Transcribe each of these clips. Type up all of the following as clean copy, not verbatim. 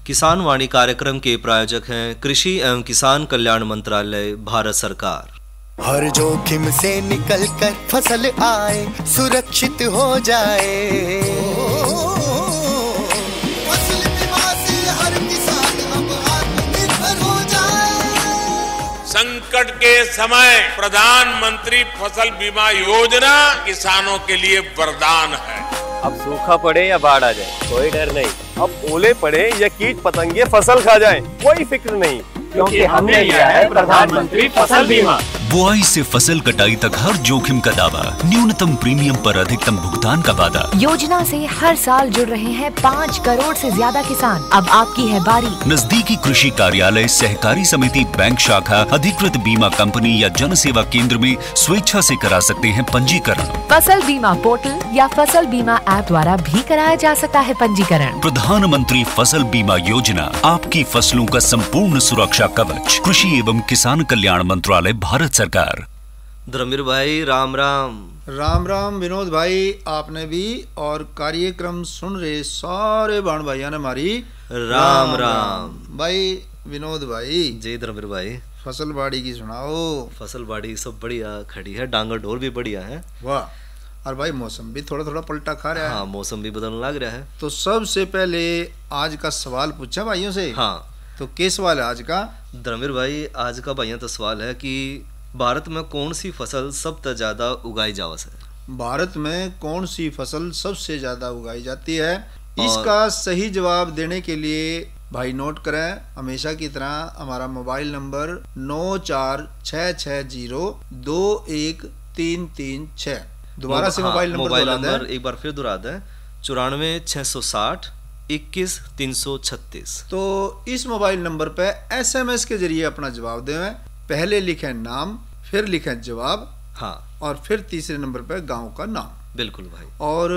किसान वाणी कार्यक्रम के प्रायोजक हैं कृषि एवं किसान कल्याण मंत्रालय, भारत सरकार। हर जोखिम से निकल कर फसल आए, सुरक्षित हो जाए। फसल बीमा से हर किसान अब आत्मनिर्भर हो जाए। संकट के समय प्रधानमंत्री फसल बीमा योजना किसानों के लिए वरदान है। अब सूखा पड़े या बाढ़ आ जाए कोई डर नहीं, अब ओले पड़े या कीट पतंगे फसल खा जाए कोई फिक्र नहीं, क्योंकि हमने लिया है प्रधानमंत्री फसल बीमा। बुआई से फसल कटाई तक हर जोखिम का दावा, न्यूनतम प्रीमियम पर अधिकतम भुगतान का वादा। योजना से हर साल जुड़ रहे हैं 5 करोड़ से ज्यादा किसान। अब आपकी है बारी। नजदीकी कृषि कार्यालय, सहकारी समिति, बैंक शाखा, अधिकृत बीमा कंपनी या जन सेवा केंद्र में स्वेच्छा से करा सकते हैं पंजीकरण। फसल बीमा पोर्टल या फसल बीमा ऐप द्वारा भी कराया जा सकता है पंजीकरण। प्रधानमंत्री फसल बीमा योजना, आपकी फसलों का संपूर्ण सुरक्षा कवच। कृषि एवं किसान कल्याण मंत्रालय, भारत सरकार। धर्मवीर भाई राम राम। राम राम विनोद भाई, आपने भी और कार्यक्रम सुन रहे सारे बाण भाइयों ने हमारी राम राम। भाई विनोद भाई जी धर्मवीर भाई, फसल बाड़ी की सुनाओ। फसल बाड़ी सब बढ़िया खड़ी है, डांगर ढोर भी बढ़िया है। वाह। और भाई मौसम भी थोड़ा थोड़ा पलटा खा रहा है। हाँ, मौसम भी बदलने लग रहा है। तो सबसे पहले आज का सवाल पूछा भाइयों से। हाँ, तो क्या सवाल है आज का? धर्मवीर भाई, आज का भाइयों तो सवाल है कि भारत में कौन सी फसल सबसे ज्यादा उगाई जावस है? भारत में कौन सी फसल सबसे ज्यादा उगाई जाती है? इसका सही जवाब देने के लिए भाई नोट करें, हमेशा की तरह हमारा मोबाइल नंबर 9466021336। दोबारा से मोबाइल नंबर एक बार फिर दोहरा दें, 94 660 21 336। तो इस मोबाइल नंबर पे SMS के जरिए अपना जवाब दें। पहले लिखें नाम, फिर लिखें जवाब, हाँ, और फिर तीसरे नंबर पे गांव का नाम। बिल्कुल भाई। और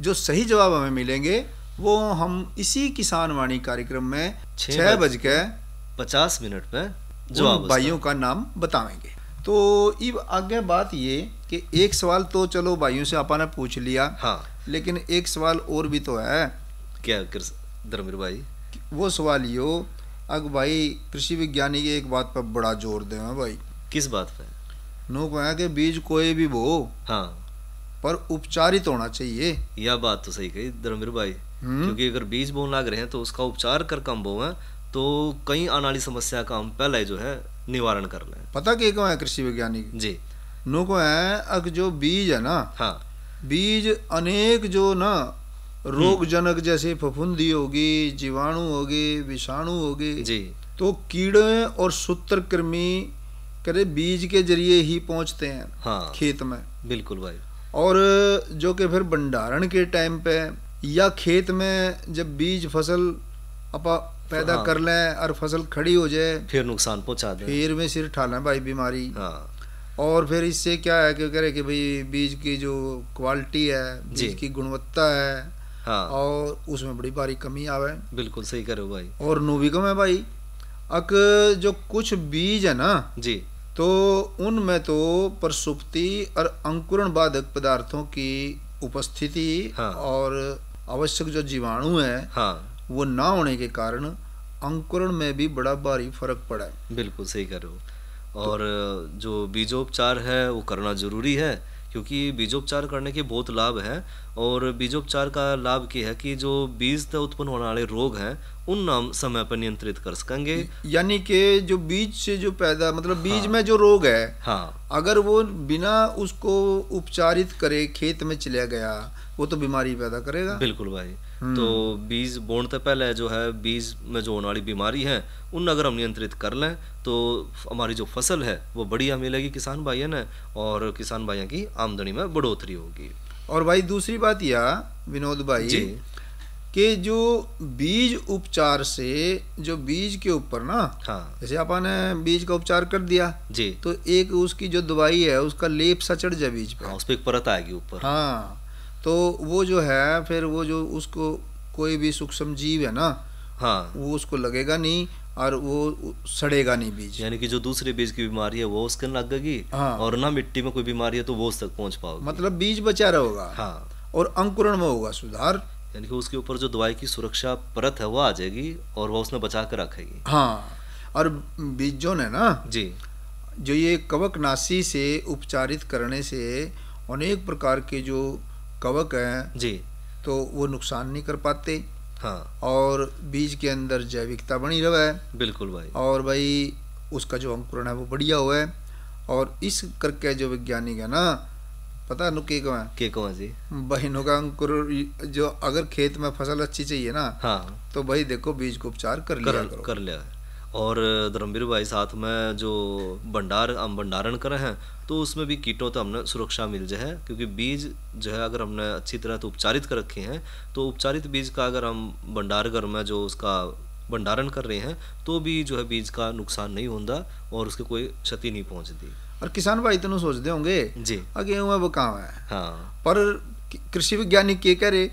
जो सही जवाब हमें मिलेंगे वो हम इसी किसान वाणी कार्यक्रम में 6:50 पे जवाब भाइयों का नाम बताएंगे। तो अब आगे बात ये कि एक सवाल तो चलो भाइयों से आपने पूछ लिया, हाँ, लेकिन एक सवाल और भी तो है। क्या धर्मवीर भाई? वो सवाल यो, अग भाई कृषि विज्ञानी की एक बात पर बड़ा जोर दे भाई। किस बात पे? नो कहा कि बीज कोई भी बो, हाँ, पर उपचारित होना चाहिए। यह बात तो सही कही धर्मवीर भाई, क्योंकि अगर बीज बोन लग रहे हैं तो उसका उपचार कर कम बो है तो कई आने वाली समस्या का हम पहले जो है निवारण कर लें। पता क्या क्यों है कृषि वैज्ञानिक जी? नो को है अग जो बीज है ना, हाँ, बीज अनेक जो ना रोग जनक जैसे फफूंदी होगी, जीवाणु होगी, विषाणु होगी जी, तो कीड़े और सूत्रकृमि करे बीज के जरिए ही पहुंचते हैं, हाँ, खेत में। बिल्कुल भाई। और जो कि फिर भंडारण के टाइम पे या खेत में जब बीज फसल अपा पैदा कर लें और फसल खड़ी हो जाए, फिर नुकसान पहुंचा दे, फिर में सिर ठाना भाई बीमारी। हाँ। और फिर इससे क्या है कि करे कि भाई बीज की जो क्वालिटी है, बीज की गुणवत्ता है, हाँ, और उसमें बड़ी भारी कमी आवे। बिल्कुल सही करो भाई। और नोविकम है भाई, अक जो कुछ बीज है ना जी, तो उनमें तो प्रसुप्ति और अंकुरण बाधक पदार्थों की उपस्थिति, हाँ, और आवश्यक जो जीवाणु है, हाँ, वो ना होने के कारण अंकुरण में भी बड़ा भारी फर्क पड़ा है। बिल्कुल सही कह रहे हो। और जो बीजोपचार है वो करना जरूरी है, क्योंकि बीजोपचार करने के बहुत लाभ है। और बीजोपचार का लाभ क्या है कि जो बीज से उत्पन्न होने वाले रोग हैं उन हम समय पर नियंत्रित कर सकेंगे। यानी कि जो बीज से जो पैदा मतलब बीज, हाँ, में जो रोग है, हाँ, अगर वो बिना उसको उपचारित करे खेत में चला गया वो तो बीमारी पैदा करेगा। बिल्कुल भाई। तो बीज बोने से पहले जो है बीज में जो होने वाली बीमारी है उन अगर हम नियंत्रित कर लें तो हमारी जो फसल है वो बढ़िया मिलेगी किसान भाइयों ने, और किसान भाइयों की आमदनी में बढ़ोतरी होगी। और भाई दूसरी बात यह विनोद भाई जी, कि जो बीज उपचार से जो बीज के ऊपर ना, हाँ, जैसे आपने बीज का उपचार कर दिया जी, तो एक उसकी जो दवाई है उसका लेप सा चढ़ जाए बीज पे, हाँ, उस पे एक परत आएगी ऊपर, हाँ, तो वो जो है फिर वो जो उसको कोई भी सूक्ष्म जीव है ना, हाँ, वो उसको लगेगा नहीं और वो सड़ेगा नहीं बीज। यानी कि जो दूसरे बीज की बीमारी है वो उसके लगेगी, हाँ, और ना मिट्टी में कोई बीमारी है तो वो उस तक पहुंच पाओगे, मतलब बीज बचा रहेगा, हाँ, और अंकुरण में होगा सुधार। यानी कि उसके ऊपर जो दवाई की सुरक्षा परत है वो आ जाएगी और वो उसने बचा कर रखेगी। हाँ, और बीजों ने ना जी, जो ये कवकनाशी से उपचारित करने से अनेक प्रकार के जो कवक हैं जी, तो वो नुकसान नहीं कर पाते। हाँ, और बीज के अंदर जैविकता बनी रहे। बिल्कुल भाई। और भाई उसका जो अंकुरण है वो बढ़िया हुआ है। और इस करके जो वैज्ञानिक है ना, पता है के कौन जी, बहनों का अंकुर जो अगर खेत में फसल अच्छी चाहिए ना, हाँ, तो भाई देखो बीज को उपचार कर लिया है। और धर्मवीर भाई साथ में जो हम भंडारण कर रहे हैं तो उसमें भी कीटों तो हमने सुरक्षा मिल जाए, क्योंकि बीज जो है अगर हमने अच्छी तरह तो उपचारित कर रखे हैं तो उपचारित बीज का अगर हम भंडारघर में जो उसका भंडारण कर रहे हैं तो भी जो है बीज का नुकसान नहीं होता और उसके कोई क्षति नहीं पहुंचती। और किसान भाई तो सोचते होंगे जी, आगे हुआ वो कहाँ है। हाँ, पर कृषि वैज्ञानिक क्या करे,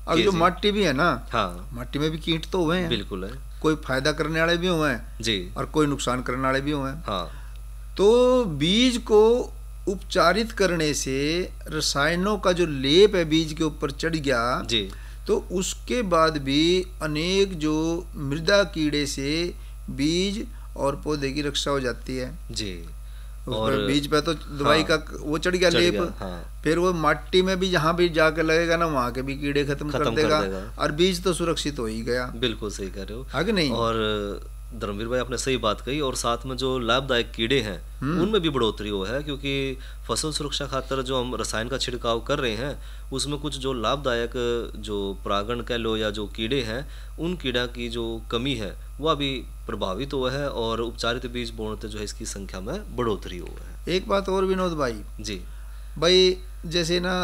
अब जो माटी भी है ना, हाँ, माटी में भी कीट तो हुए हैं। बिल्कुल है, कोई फायदा करने वाले भी हुए हैं जी, और कोई नुकसान करने वाले भी हुए हैं। हाँ, तो बीज को उपचारित करने से रसायनों का जो लेप है बीज के ऊपर चढ़ गया जी, तो उसके बाद भी अनेक जो मृदा कीड़े से बीज और पौधे की रक्षा हो जाती है जी। और बीज पे तो दवाई हाँ, का वो चढ़ गया लेप। हाँ, फिर वो माटी में भी जहाँ भी जाकर लगेगा ना वहाँ के भी कीड़े खत्म कर देगा और बीज तो सुरक्षित हो ही गया। बिल्कुल सही कह रहे हो, आगे नहीं। और धर्मवीर भाई आपने सही बात कही। और साथ में जो लाभदायक कीड़े हैं उनमें भी बढ़ोतरी हो है, क्योंकि फसल सुरक्षा खातर जो हम रसायन का छिड़काव कर रहे हैं उसमें कुछ जो लाभदायक जो परागण कह लो या जो कीड़े हैं उन कीड़ा की जो कमी है वह भी प्रभावित हुआ है और उपचारित बीज बोने जो है इसकी संख्या में बढ़ोतरी हुआ है। एक बात और विनोद भाई जी, भाई जैसे ना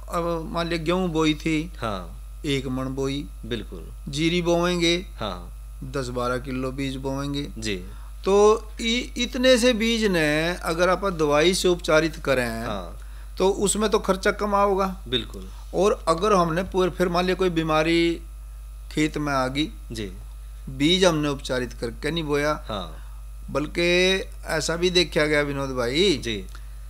अब मान लिया गेहूं बोई थी, हाँ, 1 मन बोई, बिल्कुल, जीरी बोवेंगे, हाँ, 10-12 किलो बीज बोवेंगे जी, तो इतने से बीज ने अगर आप दवाई से उपचारित करें, हाँ, तो उसमें तो खर्चा कम होगा। बिल्कुल। और अगर हमने पूरे फिर मान लिया कोई बीमारी खेत में आ गई जी, बीज हमने उपचारित करके नहीं बोया, हाँ, बल्कि ऐसा भी देखा गया विनोद भाई जी,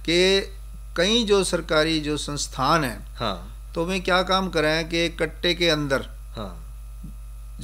कि कई जो सरकारी जो संस्थान है, हाँ, तो वे क्या काम करें कि कट्टे के अंदर, हाँ,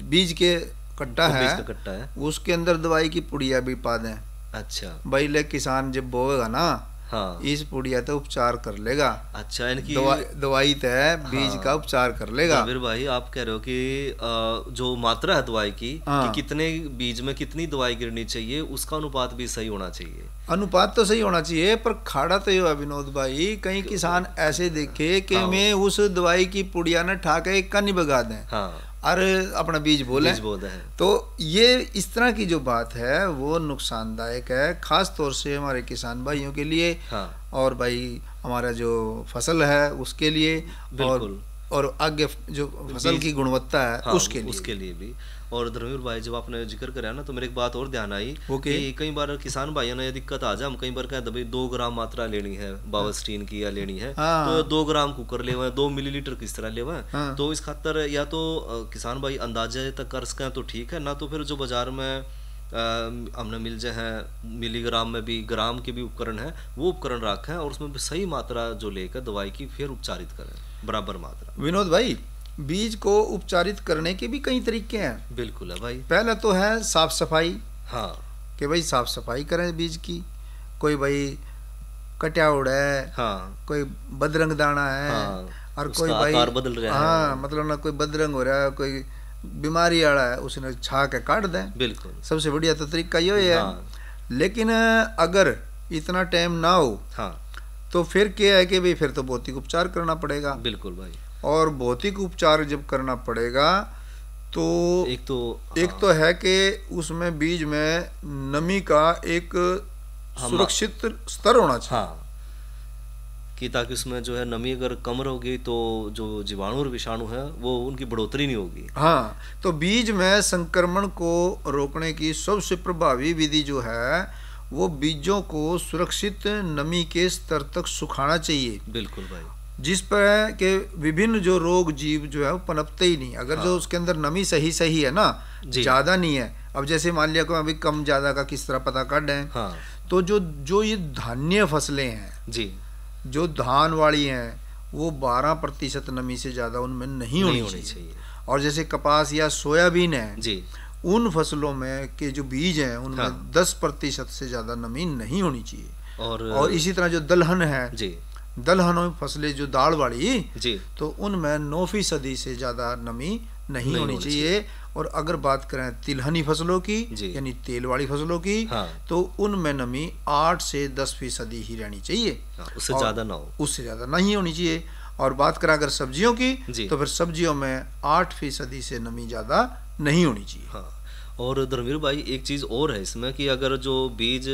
बीज के कट्टा है, बीज का कट्टा है, उसके अंदर दवाई की पुड़िया भी पा दें। अच्छा भाई ले किसान जब बोएगा ना, हाँ, इस पुड़िया तो उपचार कर लेगा। अच्छा, यानी कि दवाई तो है, बीज का उपचार कर लेगा। फिर भाई आप कह रहे हो कि जो मात्रा है दवाई की कि कितने बीज में कितनी दवाई गिरनी चाहिए उसका अनुपात भी सही होना चाहिए। अनुपात तो सही होना चाहिए, पर खाड़ा तो ये है विनोद भाई, कई किसान ऐसे देखे कि हाँ, मैं उस दवाई की पुड़िया न ठाके एक का नहीं बगा दें, हाँ, अरे अपना बीज बोले हैं। तो ये इस तरह की जो बात है वो नुकसानदायक है, खास तौर से हमारे किसान भाइयों के लिए, हाँ, और भाई हमारा जो फसल है उसके लिए, और आगे जो फसल की गुणवत्ता है, हाँ, उसके लिए भी। और धर्मवीर भाई जब आपने जिक्र कराया ना तो मेरे एक बात और ध्यान आई कि कई बार किसान भाइयों ने दिक्कत आ जाए, हम कई बार कहते भाई 2 ग्राम मात्रा लेनी है बावस्टीन की या लेनी है, हाँ, तो 2 ग्राम कुकर ले 2 मिलीलीटर किस तरह ले, हाँ, तो इस खातर या तो किसान भाई अंदाजे तक कर सकें तो ठीक है, ना तो फिर जो बाजार में हमने मिल जाए हैं मिलीग्राम में भी ग्राम के भी उपकरण है वो उपकरण रखें और उसमें सही मात्रा जो लेकर दवाई की फिर उपचारित करें बराबर मात्रा। विनोद भाई बीज को उपचारित करने के भी कई तरीके हैं। बिल्कुल है भाई। पहला तो है साफ सफाई, हाँ, कि भाई साफ सफाई करें बीज की। कोई भाई कट्याउड़ है, हाँ, कोई बदरंग दाना है, हाँ, और कोई भाई बदल रहा है, हाँ, मतलब ना कोई बदरंग हो रहा है, कोई बीमारी वाला है, उसने छा के काट दें। बिल्कुल, सबसे बढ़िया तो तरीका ये है। हाँ। लेकिन अगर इतना टाइम ना हो, हाँ, तो फिर क्या है कि भाई फिर तो भौतिक उपचार करना पड़ेगा। बिल्कुल भाई। और भौतिक उपचार जब करना पड़ेगा तो एक तो है कि उसमें बीज में नमी का एक सुरक्षित स्तर होना चाहिए, हाँ, कि ताकि उसमें जो है नमी अगर कम होगी तो जो जीवाणु और विषाणु है वो उनकी बढ़ोतरी नहीं होगी। हाँ, तो बीज में संक्रमण को रोकने की सबसे प्रभावी विधि जो है वो बीजों को सुरक्षित नमी के स्तर तक सुखाना चाहिए। बिल्कुल भाई। जिस पर के विभिन्न जो रोग जीव जो है वो पनपते ही नहीं। अगर हाँ, जो उसके अंदर नमी सही है ना, ज्यादा नहीं है, अब जैसे मान लिया को अभी कम ज्यादा का किस तरह पता कर दें, तो जो ये धान्य फसलें हैं जी, जो धान वाली हैं वो 12% नमी से ज़्यादा उनमें नहीं होनी चाहिए। और जैसे कपास या सोयाबीन है जी, उन फसलों में के जो बीज हैं उनमें 10% से ज़्यादा नमी नहीं होनी चाहिए। और इसी तरह जो दलहन है जी, दलहनों में फसलें जो दाल वाली जी, तो उनमें 9% से ज़्यादा नमी नहीं होनी चाहिए। और अगर बात करें तिलहनी फसलों की यानी तेल वाली फसलों की, तो उनमें नमी 8 से 10% ही रहनी चाहिए, उससे ज़्यादा ना हो, उससे ज़्यादा नहीं होनी चाहिए। और बात करें अगर सब्जियों की तो फिर सब्जियों में 8% से नमी ज़्यादा नहीं होनी चाहिए। हाँ, और धर्मवीर भाई एक चीज़ और है इसमें कि अगर जो बीज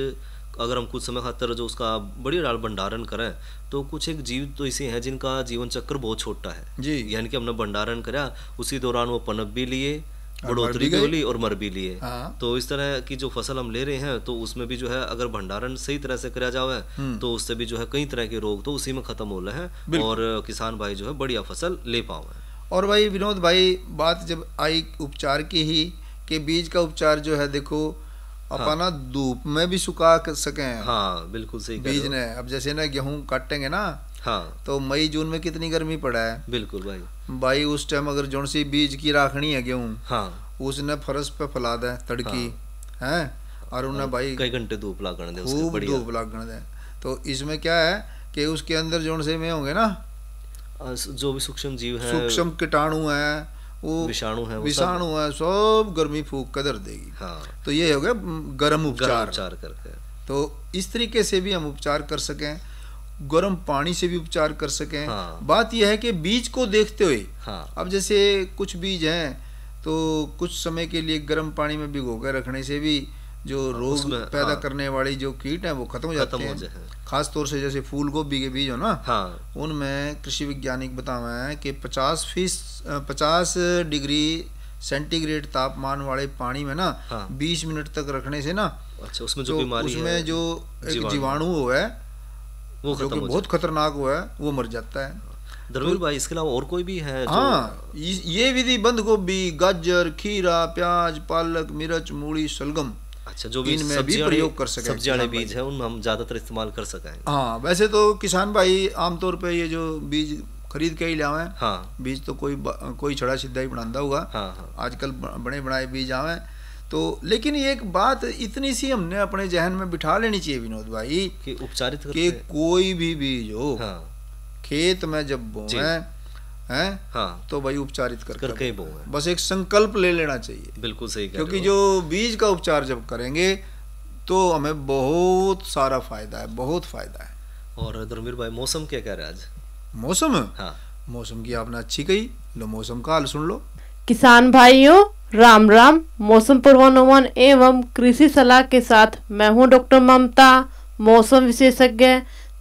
अगर हम कुछ समय खातर जो उसका बड़ी डाल भंडारण करें तो कुछ एक जीव तो ऐसे हैं जिनका जीवन चक्र बहुत छोटा है जी, यानी कि हमने भंडारण करा उसी दौरान वो पनप भी लिए, बढ़ोतरी भी ली और मर भी लिए। तो इस तरह की जो फसल हम ले रहे हैं तो उसमें भी जो है अगर भंडारण सही तरह से करा जाए तो उससे भी जो है कई तरह के रोग तो उसी में खत्म हो रहे हैं और किसान भाई जो है बढ़िया फसल ले पाओ। और भाई विनोद भाई बात जब आई उपचार की ही कि बीज का उपचार जो है देखो अपना धूप में भी सुखा सकें। हाँ बिल्कुल सही बीज ने अब जैसे ना गेहूं काटेंगे ना, हाँ, तो मई जून में कितनी गर्मी पड़ा है। बिल्कुल भाई उस टाइम अगर जोन सी बीज की राखनी है गेहूं, हाँ, उसने फरस पे फैला दे तड़की है और उन्हें भाई कई घंटे धूप लागण दे, खूब धूप लागण दे। तो इसमें क्या है कि उसके अंदर जोन से में होंगे ना जो भी सूक्ष्म जीव है, सूक्ष्म कीटाणु है, वो विषाणु है, सब गर्मी फूक कर देगी। हाँ, तो ये हो गया गर्म उपचार करके। तो इस तरीके से भी हम उपचार कर सकें, गर्म पानी से भी उपचार कर सकें। हाँ, बात यह है कि बीज को देखते हुए, हाँ, अब जैसे कुछ बीज हैं तो कुछ समय के लिए गर्म पानी में भिगो कर रखने से भी जो रोग पैदा करने वाली जो कीट है वो खत्म हो जाते हैं। खास तौर से जैसे फूल गोभी के बीज हो ना, हाँ, उनमें कृषि वैज्ञानिक बतावा है कि 50 डिग्री सेंटीग्रेड तापमान वाले पानी में ना 20 मिनट तक रखने से ना, अच्छा, उसमें जो बीमारी है, उसमें जो एक जीवाणु है वो जो कि बहुत खतरनाक हुआ है वो मर जाता है। धर्मवीर भाई इसके अलावा और कोई भी है? हाँ, ये विधि बंद गोभी, गाजर, खीरा, प्याज, पालक, मिर्च, मूली, सलगम, अच्छा, जो भी इनमें भी प्रयोग कर सकें, सब्जी वाले बीज है उनमें हम ज्यादातर इस्तेमाल कर सकें। हाँ, वैसे तो किसान भाई आमतौर पे ये जो बीज खरीद के ही लावे, हाँ, बीज तो कोई छड़ा सीधा ही बनाता होगा। हाँ, हाँ, आजकल बने बनाए बीज आवे तो, लेकिन ये एक बात इतनी सी हमने अपने जहन में बिठा लेनी चाहिए विनोद भाई कि उपचारित कि कोई भी बीज हो, हाँ, खेत में जब बोए हैं, हाँ, तो भाई उपचारित करके ही बोए, बस एक संकल्प ले लेना चाहिए। बिल्कुल सही, क्योंकि जो बीज का उपचार जब करेंगे तो हमें बहुत सारा फायदा है, बहुत फायदा है। और धर्मवीर भाई मौसम क्या कह रहा है आज? मौसम, हाँ, मौसम की आपने अच्छी कही, लो मौसम का हाल सुन लो। किसान भाइयों राम राम। मौसम पूर्वानुमान एवं कृषि सलाह के साथ मैं हूं डॉक्टर ममता, मौसम विशेषज्ञ,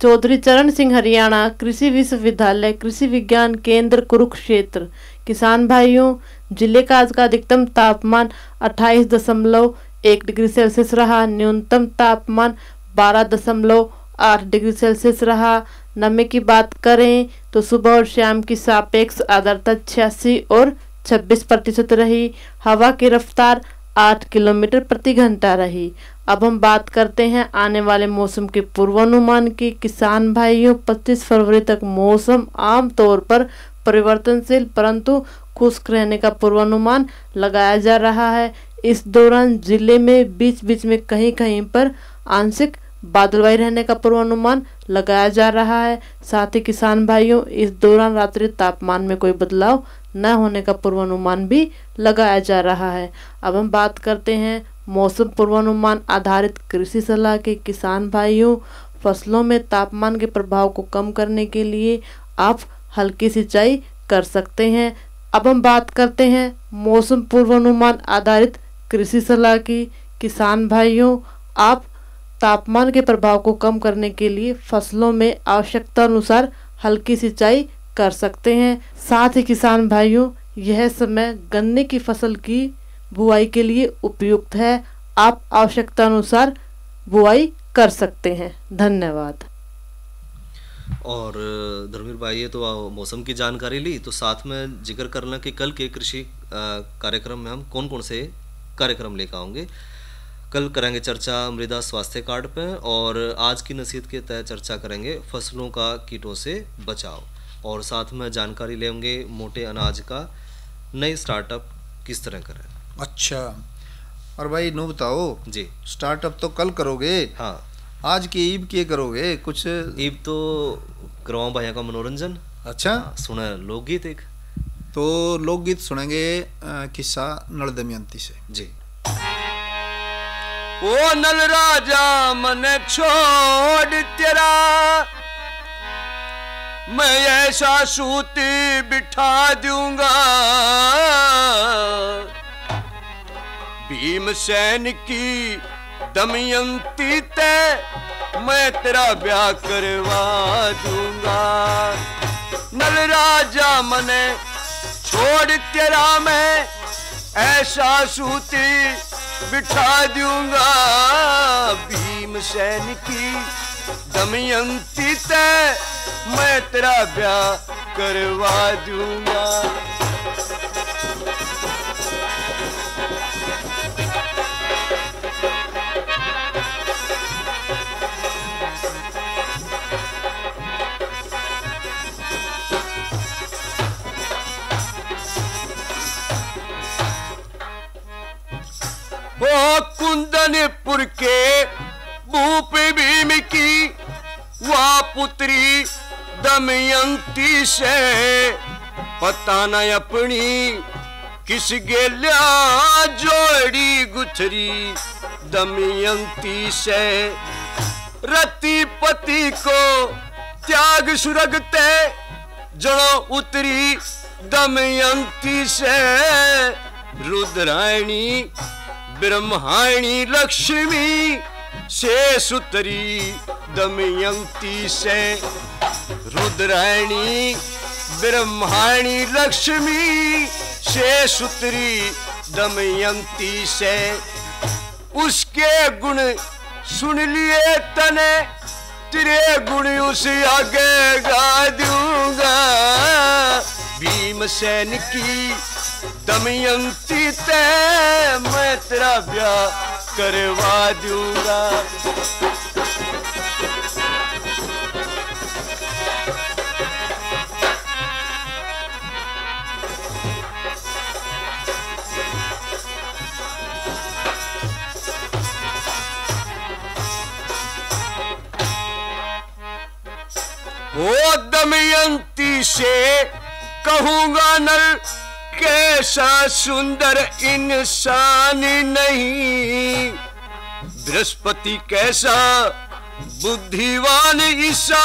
चौधरी चरण सिंह, हरियाणा कृषि विश्वविद्यालय कृषि विज्ञान केंद्र कुरुक्षेत्र। किसान भाइयों, जिले का आज का अधिकतम तापमान 28.1 डिग्री सेल्सियस रहा, न्यूनतम तापमान 12.8 डिग्री सेल्सियस रहा। नमी की बात करें तो सुबह और शाम की सापेक्ष आर्द्रता 86 और 26% रही। हवा की रफ्तार 8 किलोमीटर प्रति घंटा रही। अब हम बात करते हैं आने वाले मौसम के पूर्वानुमान की। किसान भाइयों, 25 फरवरी तक मौसम आमतौर पर परिवर्तनशील परंतु खुश्क रहने का पूर्वानुमान लगाया जा रहा है। इस दौरान जिले में बीच बीच में कहीं कहीं पर आंशिक बादलवाई रहने का पूर्वानुमान लगाया जा रहा है। साथ ही किसान भाइयों, इस दौरान रात्रि तापमान में कोई बदलाव न होने का पूर्वानुमान भी लगाया जा रहा है। अब हम बात करते हैं मौसम पूर्वानुमान आधारित कृषि सलाह के। किसान भाइयों, फसलों में तापमान के प्रभाव को कम करने के लिए आप हल्की सिंचाई कर सकते हैं। अब हम बात करते हैं मौसम पूर्वानुमान आधारित कृषि सलाह की। किसान भाइयों, आप तापमान के प्रभाव को कम करने के लिए फसलों में आवश्यकता अनुसार हल्की सिंचाई कर सकते हैं। साथ ही किसान भाइयों, यह समय गन्ने की फसल की बुआई के लिए उपयुक्त है। आप आवश्यकता अनुसार बुआई कर सकते हैं। धन्यवाद। और धर्मवीर भाई, ये तो मौसम की जानकारी ली, तो साथ में जिक्र करना कि कल के कृषि कार्यक्रम में हम कौन कौन से कार्यक्रम लेकर आएंगे। कल करेंगे चर्चा मृदा स्वास्थ्य कार्ड पे, और आज की नसीहत के तहत चर्चा करेंगे फसलों का कीटों से बचाव। और साथ में जानकारी लेंगे मोटे अनाज का नए स्टार्टअप किस तरह करें। अच्छा, और भाई नो बताओ जी, स्टार्टअप तो कल करोगे, हाँ आज की ईब के करोगे कुछ? ईब तो करवाऊं भैया का मनोरंजन। अच्छा, सुना लोकगीत एक, तो लोकगीत सुनेंगे किस्सा नल दमयंती से जी। ओ नल राजा मन छोड़ तेरा, मैं ऐसा सूती बिठा दूंगा, भीमसेन की दमयंती ते मैं तेरा ब्याह करवा दूंगा। नल राजा मने छोड़ तेरा, मैं ऐसा सूती बिठा दूंगा, भीमसेन की दमयंती ते मैं तेरा ब्याह करवा दूंगा। ओ कुंदनपुर के भूप भीम की वह पुत्री दमयंती से, पता न अपनी किस गेल्या जोड़ी गुथरी दमयंती से। रति पति को त्याग सुरगते जड़ो उतरी दमयंती से, रुद्रायणी ब्रह्माणी लक्ष्मी से सुतरी दमयंती से। रुद्रायणी ब्रह्माणी लक्ष्मी से सुतरी दमयंती से। उसके गुण सुन लिए तने, तेरे गुण उस आगे गा दूंगा, भीमसेन की दमयंती ते मैं तेरा ब्याह करवा दूंगा। ओ दमयंती से कहूंगा नल कैसा सुंदर इंसान नहीं, बृहस्पति कैसा बुद्धिवान ईसा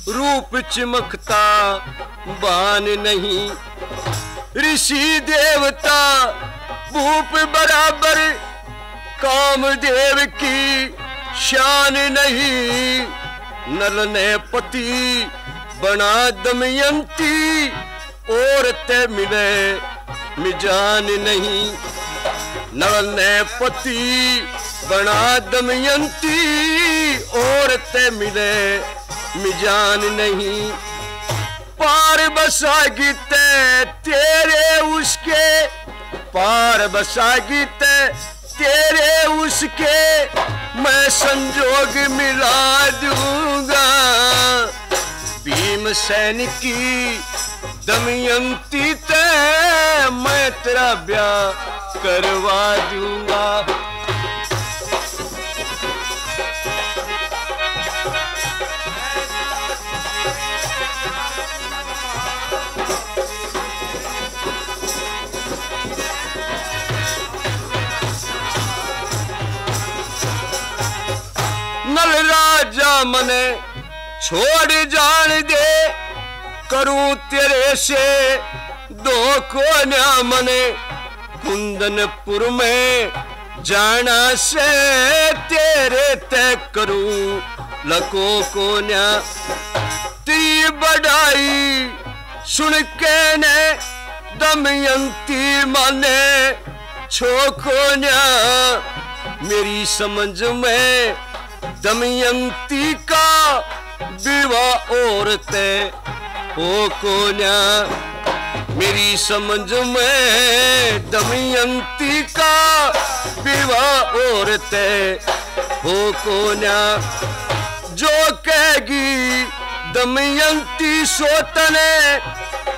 रूप चमकता बान नहीं। ऋषि देवता भूप बराबर कामदेव की शान नहीं। नल ने पति बना दमयंती और ते मिले मिजान नहीं। नल ने पति बना दमयंती और ते मिले मिजान नहीं। पार बसागी ते तेरे उसके, पार बसागी ते तेरे उसके मैं संजोग मिला दूंगा। भीमसेन की दमयंती ते मैं तेरा ब्याह करवा दूंगा। नल राजा मने छोड़ जान दे, करूं तेरे से दो कोन्या मने। कुंदनपुर में जाना से तेरे तय करूं लको कोन्या। तेरी बढ़ाई सुन के ने दमयंती माने छो कोन्या। मेरी समझ में दमयंती का विवाह औरतें हो कोन्या। मेरी समझ में दमयंती का विवाह औरतें हो कोन्या। जो कहेगी दमयंती सोतने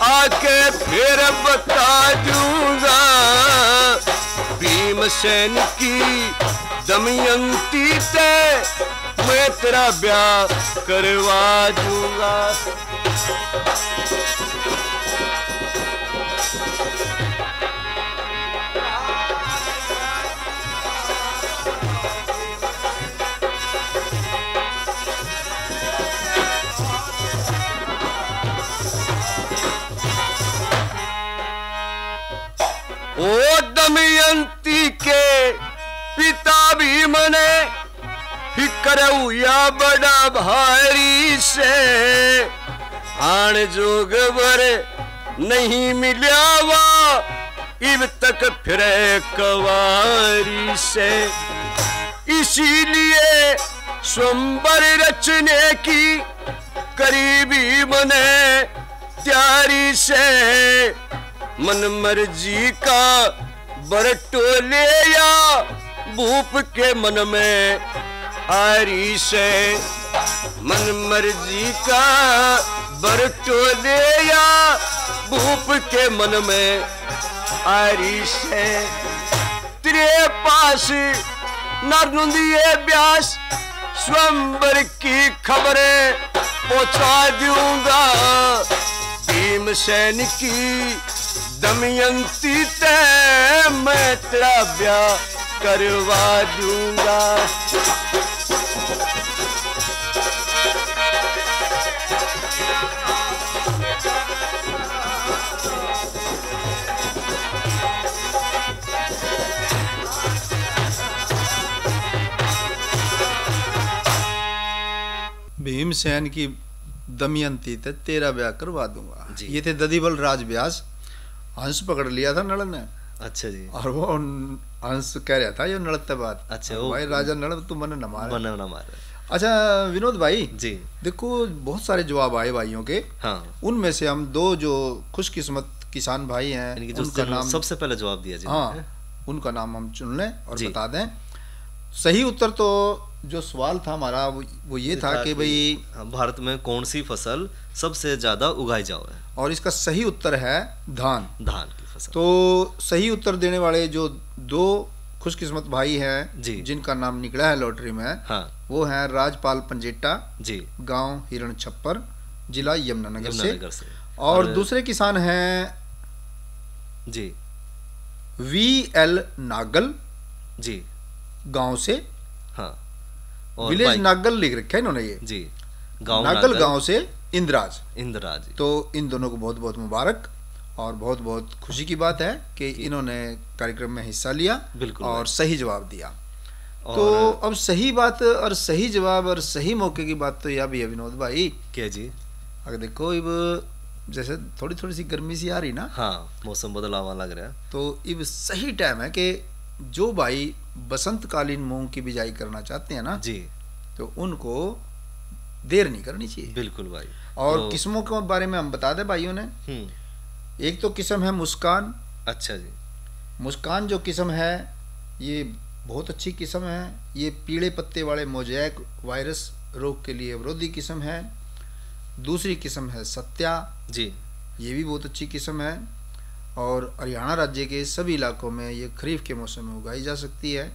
आके फिर बता दूंगा, भीमसेन की दमयंती से मैं तेरा ब्याह करवा दूंगा। ओ दमयंती के पिता भीम ने फिक्र हुआ बड़ा भारी से, आन जोग बर नहीं मिला वा इब तक फिरे कवारी से, इसीलिए स्वयंवर रचने की करीबी मने त्यारी से, मन मर्जी का बरटोले या भूप के मन में आरी से, मन मर्जी का बरटोले या भूप के मन में आरी से, तेरे पास नरनुंदिये व्यास स्वयंवर की खबरें पहुंचा दूंगा, भीमसेन की दमयंती ते मैं तेरा ब्याह करवा दूंगा। भीमसेन की दमयंती ते तेरा ब्याह करवा दूंगा। ये थे दधिबल राज व्यास। हंस पकड़ लिया था नल ने। अच्छा जी। और वो हंस कह रहा था ये नड़ते बात। अच्छा भाई राजा नड़ तू मन न मार। मन न मार। अच्छा विनोद भाई जी, देखो बहुत सारे जवाब आए भाइयों के। हाँ। उनमें से हम दो जो खुशकिस्मत किसान भाई हैं उनका नाम सबसे पहले जवाब दिया जी। हाँ, उनका नाम हम चुन लें और बता दें। सही उत्तर तो जो सवाल था हमारा वो ये था कि भाई भारत में कौन सी फसल सबसे ज्यादा उगाई जाए, और इसका सही उत्तर है धान। धान की फसल। तो सही उत्तर देने वाले जो दो खुशकिस्मत भाई हैं जिनका नाम निकला है लॉटरी में, हाँ। वो हैं राजपाल पंजेटा जी, गांव हिरण छप्पर, जिला यमुनानगर से। और दूसरे किसान हैं जी VL नागल जी, गांव से। हाँ, विलेज नागल लिख रखा है इन्होंने ये जी, गांव नागल गांव से इंद्राज। तो इन दोनों को बहुत बहुत मुबारक और बहुत बहुत खुशी की बात है कि इन्होंने कार्यक्रम में हिस्सा लिया और सही जवाब दिया। तो अब सही बात और सही जवाब और सही मौके की बात तो यह भी है विनोद भाई। क्या जी? अगर देखो अब जैसे थोड़ी थोड़ी सी गर्मी सी आ रही ना, हाँ, मौसम बदलावा लग रहा है, तो अब सही टाइम है कि जो भाई बसंतकालीन मूंग की बिजाई करना चाहते हैं ना जी, तो उनको देर नहीं करनी चाहिए। बिल्कुल भाई। और किस्मों के बारे में हम बता दें भाइयों ने। एक तो किस्म है मुस्कान। अच्छा जी। मुस्कान जो किस्म है ये बहुत अच्छी किस्म है। ये पीले पत्ते वाले मोज़ेक वायरस रोग के लिए विरोधी किस्म है। दूसरी किस्म है सत्या जी, ये भी बहुत अच्छी किस्म है और हरियाणा राज्य के सभी इलाकों में ये खरीफ के मौसम में उगाई जा सकती है।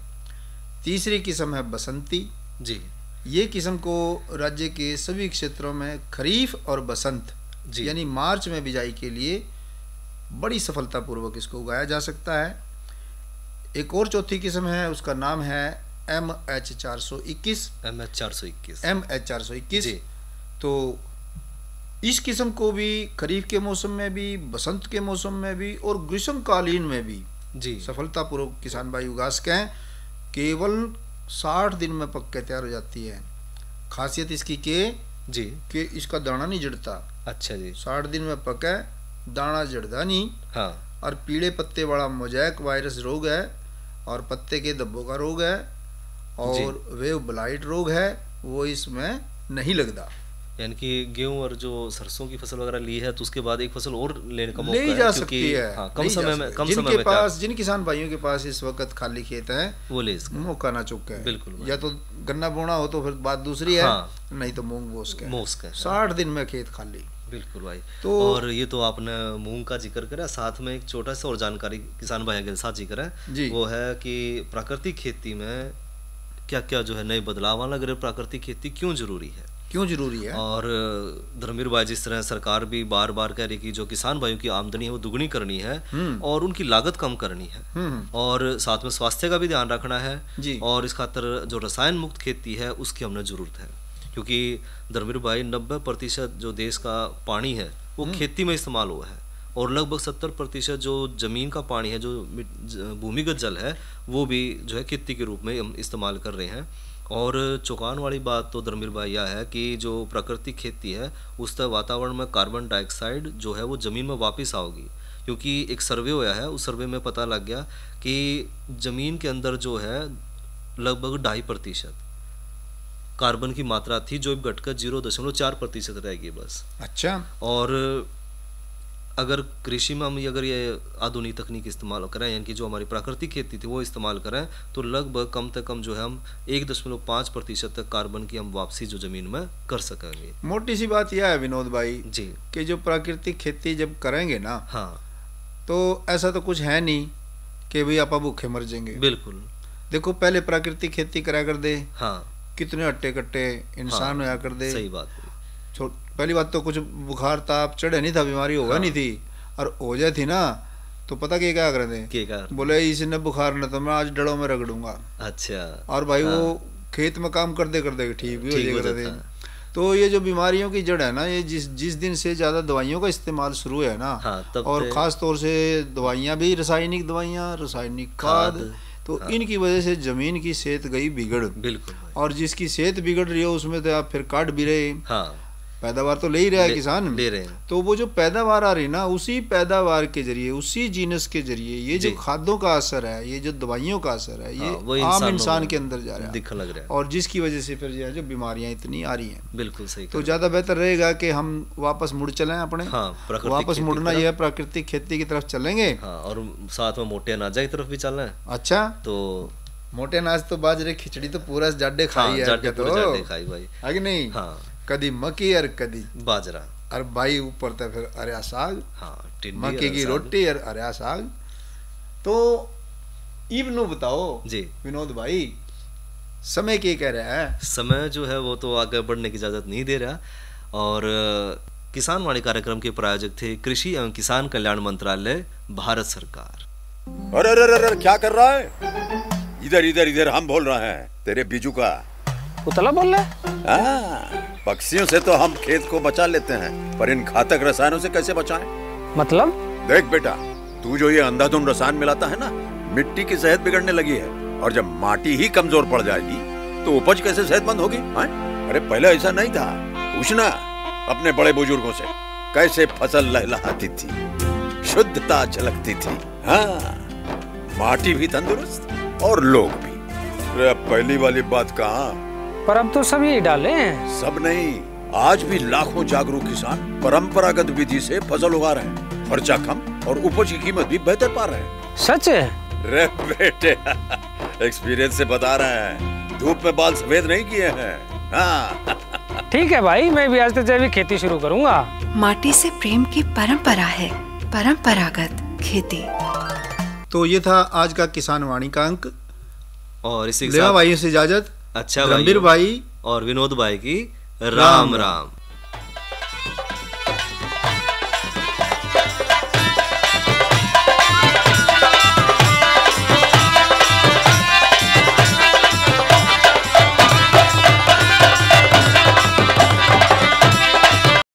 तीसरी किस्म है बसंती जी, ये किस्म को राज्य के सभी क्षेत्रों में खरीफ और बसंत यानी मार्च में बिजाई के लिए बड़ी सफलतापूर्वक इसको उगाया जा सकता है। एक और चौथी किस्म है, उसका नाम है MH421। MH421 तो इस किस्म को भी खरीफ के मौसम में भी, बसंत के मौसम में भी और ग्रीष्मकालीन में भी जी सफलतापूर्वक किसान भाई उगा सकें। केवल 60 दिन में पक के तैयार हो जाती है। खासियत इसकी कि इसका दाना नहीं जड़ता। अच्छा जी। 60 दिन में पके, दाना जड़ता नहीं। हाँ। और पीले पत्ते वाला मोज़ेक वायरस रोग है और पत्ते के धब्बों का रोग है और वेव ब्लाइट रोग है, वो इसमें नहीं लगता। यानी कि गेहूं और जो सरसों की फसल वगैरह ली है तो उसके बाद एक फसल और लेने का मौका ले जा सकती है। हाँ, कम समय में जिन किसान भाइयों के पास इस वक्त खाली खेत है वो ले मौका ना चुके। बिल्कुल, या तो गन्ना बोना हो तो फिर बात दूसरी है, नहीं तो मूंग बोस के 60 दिन में खेत खाली। बिल्कुल भाई। तो और ये तो आपने मूंग का जिक्र करा, साथ में एक छोटा सा और जानकारी किसान भाइयों के साथ जिक्र है, वो है कि प्राकृतिक खेती में क्या क्या जो है नए बदलाव आने लग रहे, प्राकृतिक खेती क्यों जरूरी है और धर्मवीर भाई जिस तरह सरकार भी बार बार कह रही कि जो किसान भाइयों की आमदनी है वो दुगनी करनी है और उनकी लागत कम करनी है और साथ में स्वास्थ्य का भी ध्यान रखना है और इस खातर जो रसायन मुक्त खेती है उसकी हमें जरूरत है, क्योंकि धर्मवीर भाई 90% जो देश का पानी है वो खेती में इस्तेमाल हुआ है और लगभग 70% जो जमीन का पानी है, जो भूमिगत जल है, वो भी जो है खेती के रूप में हम इस्तेमाल कर रहे हैं। और चौंकाने वाली बात तो धर्मवीर भाई यह है कि जो प्राकृतिक खेती है उससे वातावरण में कार्बन डाइऑक्साइड जो है वो ज़मीन में वापस आओगी, क्योंकि एक सर्वे हुआ है, उस सर्वे में पता लग गया कि ज़मीन के अंदर जो है लगभग 2.5% कार्बन की मात्रा थी जो घटकर 0.4% रहेगी बस। अच्छा। और अगर कृषि में हम अगर ये आधुनिक तकनीक इस्तेमाल करें, यानी कि जो हमारी प्राकृतिक खेती थी वो इस्तेमाल करें, तो लगभग कम से कम जो है हम 1.5% तक कार्बन की हम वापसी जो जमीन में कर सकेंगे। मोटी सी बात यह है विनोद भाई जी कि जो प्राकृतिक खेती जब करेंगे ना, हाँ, तो ऐसा तो कुछ है नहीं कि भाई आप भूखे मर जाएंगे। बिल्कुल। देखो पहले प्राकृतिक खेती करा कर दे, हाँ, कितने हट्टे कट्टे इंसान होया कर दे। सही बात है। पहली बात तो कुछ बुखार ताप चढ़े नहीं था, बीमारी होगा नहीं थी, और हो जाए थी ना तो पता क्या कर रहे थे, बोले इसने बुखार न तो मैं आज डड़ों में रगड़ूंगा। अच्छा। और भाई वो खेत में काम करते करते ठीक भी हो जाते थे। तो ये जो बीमारियों की जड़ है ना, ये जिस दिन से ज्यादा दवाइयों का इस्तेमाल शुरू है ना, और खास तौर से दवाइयाँ भी रासायनिक दवाइयाँ, रासायनिक खाद, तो इनकी वजह से जमीन की सेहत गई बिगड़। बिल्कुल। और जिसकी सेहत बिगड़ रही है उसमें तो आप फिर काट भी रहे। हाँ, पैदावार तो ले ही रहा है किसान, ले रहे हैं। तो वो जो पैदावार आ रही ना, उसी पैदावार के जरिए, उसी जीनस के जरिए ये जो खादों का असर है, ये जो दवाइयों का असर है, ये आम इंसान के अंदर जा रहा है, दिखने लग रहा है, और जिसकी वजह से फिर जो बीमारियां इतनी आ रही हैं। बिल्कुल सही। तो ज्यादा बेहतर रहेगा कि हम वापस मुड़ चलें अपने, वापस मुड़ना यह प्राकृतिक खेती की तरफ चलेंगे, और साथ में मोटे अनाज की तरफ भी चलना है। अच्छा। तो मोटे अनाज तो बाजरे खिचड़ी तो पूरा जाडे खाई है, भाई नहीं, कदी मक्की और कदी बाजरा, और भाई ऊपर तो फिर अरिया साग, हाँ, मक्की की रोटी और अरिया साग। तो इब्नू बताओ जी विनोद भाई, समय क्या कह रहा है? समय जो है वो तो आगे बढ़ने की इजाजत नहीं दे रहा, और किसान वाणी कार्यक्रम के प्रायोजक थे कृषि एवं किसान कल्याण मंत्रालय, भारत सरकार। अरे अरे अरे क्या कर रहा है? इधर इधर इधर हम बोल रहे हैं तेरे बीजू का। उतला बोल रहा है? पक्षियों से तो हम खेत को बचा लेते हैं, पर इन घातक रसायनों से कैसे बचाएं? मतलब? देख बेटा, तू जो ये अंधाधुंध रसायन मिलाता है ना, मिट्टी की सेहत बिगड़ने लगी है, और जब माटी ही कमजोर पड़ जाएगी तो उपज कैसे सेहतमंद होगी? अरे पहले ऐसा नहीं था, पूछना अपने बड़े बुजुर्गों से, कैसे फसल लहलहाती थी, शुद्धता झलकती थी। हाँ, माटी भी तंदुरुस्त और लोग भी। पहली वाली बात कहाँ, पर अब तो सब यही डाले हैं। सब नहीं, आज भी लाखों जागरूक किसान परंपरागत विधि से फसल उगा रहे हैं, खर्चा कम और उपज की कीमत भी बेहतर पा रहे हैं। सच है? रे बेटे, एक्सपीरियंस से बता रहे हैं, धूप में बाल सफेद नहीं किए हैं। हाँ। ठीक है भाई, मैं भी आज से जैविक खेती शुरू करूंगा। माटी से प्रेम की परंपरा है परंपरागत खेती। तो ये था आज का किसान वाणी का अंक, और इसी भाइयों से इजाजत। अच्छा, रणबीर भाई और विनोद भाई की राम राम।